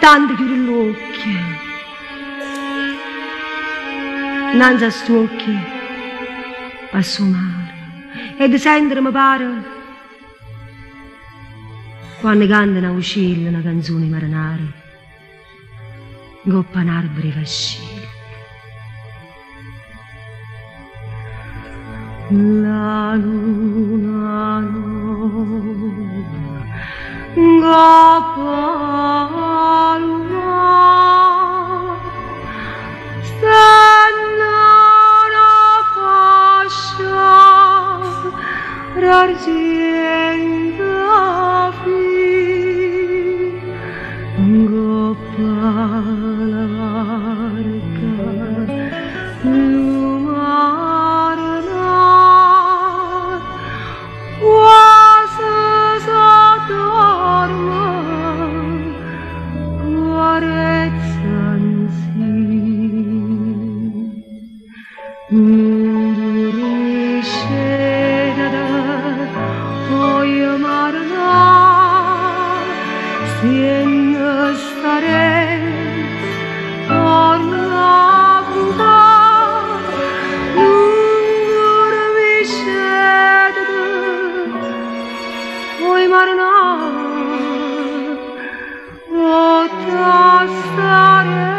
istante chiudi gli occhi, innanzi a sti occhi passo mare e di sentire mi pare quando cantano a uscire una canzone marinare goppa un albero fascino. La luna goppa luna stanno una fascia d'argento goppa la barca lumarna quasi s'addorma guarezza non dormisce da voglio marna siendo stare torna a puntare non dormisce da vuoi marna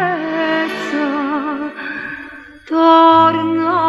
starezza torna